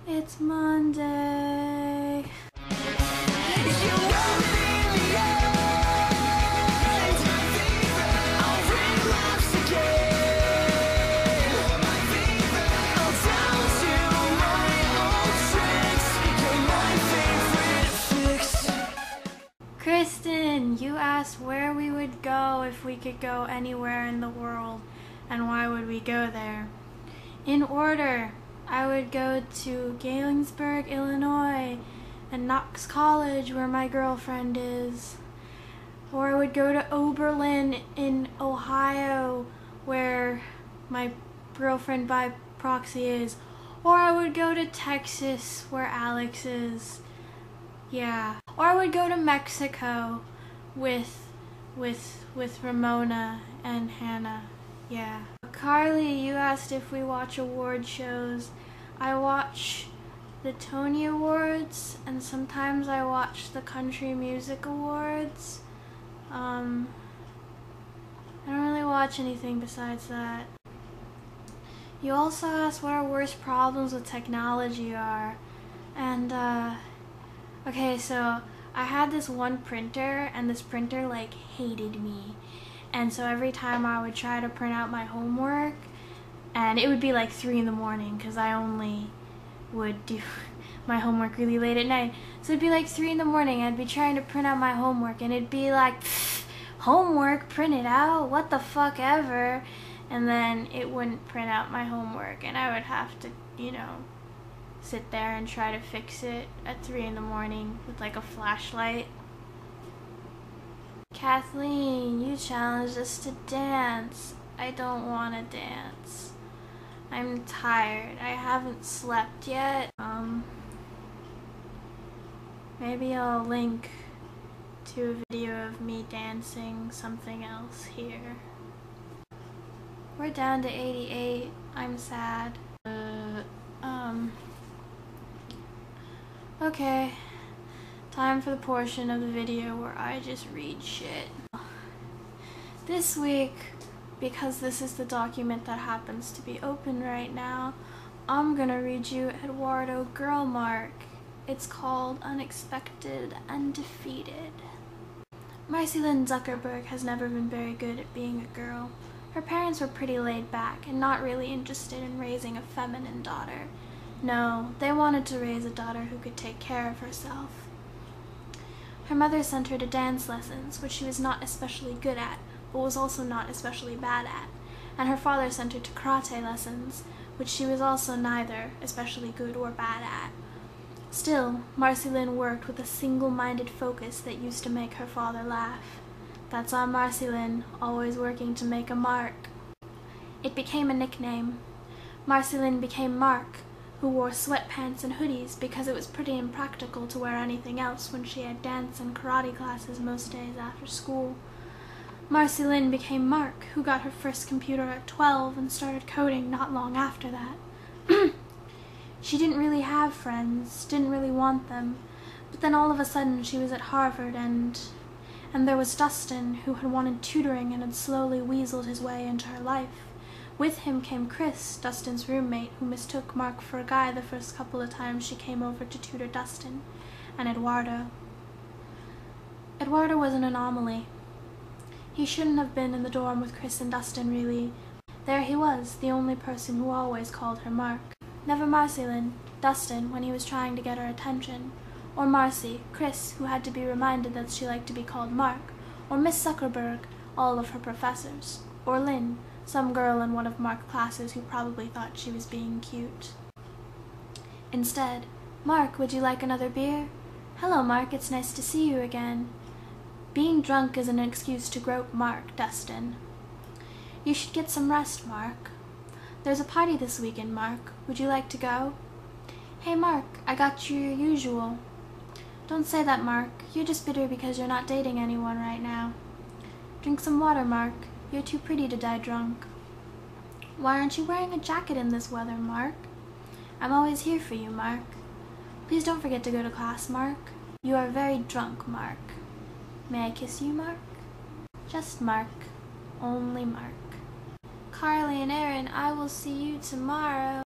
It's Monday. Kristen, you asked where we would go if we could go anywhere in the world, and why would we go there? In order, I would go to Galesburg, Illinois, and Knox College, where my girlfriend is. Or I would go to Oberlin in Ohio, where my girlfriend by proxy is. Or I would go to Texas, where Alex is. Yeah. Or I would go to Mexico with Ramona and Hannah. Yeah. Carly, you asked if we watch award shows. I watch the Tony Awards, and sometimes I watch the Country Music Awards. I don't really watch anything besides that. You also asked what our worst problems with technology are. And, okay, so I had this one printer, and this printer, like, hated me. And so every time I would try to print out my homework, and it would be like 3 in the morning, because I only would do my homework really late at night. So it'd be like 3 in the morning, I'd be trying to print out my homework, and it'd be like, homework, print it out, what the fuck ever. And then it wouldn't print out my homework, and I would have to, you know, sit there and try to fix it at 3 in the morning with like a flashlight. Kathleen, you challenged us to dance. I don't want to dance. I'm tired. I haven't slept yet. Maybe I'll link to a video of me dancing something else here. We're down to 88. I'm sad. Okay. Time for the portion of the video where I just read shit. This week, because this is the document that happens to be open right now, I'm gonna read you Eduardo Girlmark. It's called Unexpected and Defeated. Marcy Lynn Zuckerberg has never been very good at being a girl. Her parents were pretty laid back and not really interested in raising a feminine daughter. No, they wanted to raise a daughter who could take care of herself. Her mother sent her to dance lessons, which she was not especially good at, but was also not especially bad at, and her father sent her to karate lessons, which she was also neither especially good or bad at. Still, Marcy Lynn worked with a single-minded focus that used to make her father laugh. That's our Marcy Lynn, always working to make a mark. It became a nickname. Marcy Lynn became Mark, who wore sweatpants and hoodies because it was pretty impractical to wear anything else when she had dance and karate classes most days after school. Marcy Lynn became Mark, who got her first computer at 12 and started coding not long after that. She didn't really have friends, didn't really want them, but then all of a sudden she was at Harvard and there was Dustin, who had wanted tutoring and had slowly weaseled his way into her life. With him came Chris, Dustin's roommate, who mistook Mark for a guy the first couple of times she came over to tutor Dustin, and Eduardo. Eduardo was an anomaly. He shouldn't have been in the dorm with Chris and Dustin, really. There he was, the only person who always called her Mark. Never Marcy Lynn, Dustin, when he was trying to get her attention. Or Marcy, Chris, who had to be reminded that she liked to be called Mark. Or Miss Zuckerberg, all of her professors. Or Lynn, some girl in one of Mark's classes who probably thought she was being cute. Instead, Mark, would you like another beer? Hello, Mark, it's nice to see you again. Being drunk is an excuse to grope Mark, Dustin. You should get some rest, Mark. There's a party this weekend, Mark. Would you like to go? Hey, Mark, I got you your usual. Don't say that, Mark. You're just bitter because you're not dating anyone right now. Drink some water, Mark. You're too pretty to die drunk. Why aren't you wearing a jacket in this weather, Mark? I'm always here for you, Mark. Please don't forget to go to class, Mark. You are very drunk, Mark. May I kiss you, Mark? Just Mark. Only Mark. Carly and Aaron, I will see you tomorrow.